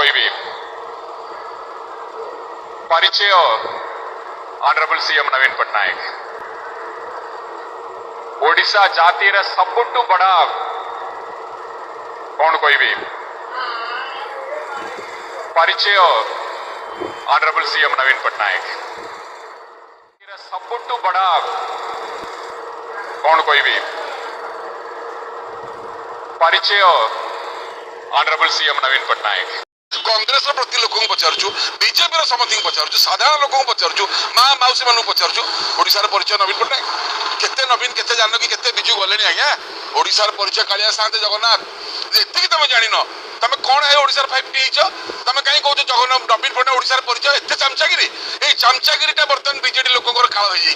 କହିବି ପରିଚୟ honourable CM नवीन पट्टनायक ओडिशा जातिर सबुठु बड़ा कौन कहबी परिचय ऑनरेबल सीएम नवीन पट्टनायक सबुठु बड़ा कौन कहबी परिचय ऑनरेबल सीएम नवीन पट्टनायक कांग्रेस प्रति लोक पचारु बीजेपी समस्त पचारु साधारण लोक पचारु माँ मौसी मान पचारु ओडिशार परिचय नवीन पट्टनायक केते नवीन केते जानकी केते बिजू गले आज्ञा ओडिशार परिचय कालिया साते जगन्नाथ एति तुम जान तुम कौन है ओडिशार 5T तुम कहीं कौच जगन्नाथ नवीन पट्टनायक ओडिशार परिचय एत चमचागिरी ये चमचागिरीटा बर्तमान बीजेडी लोक काल हो जाए।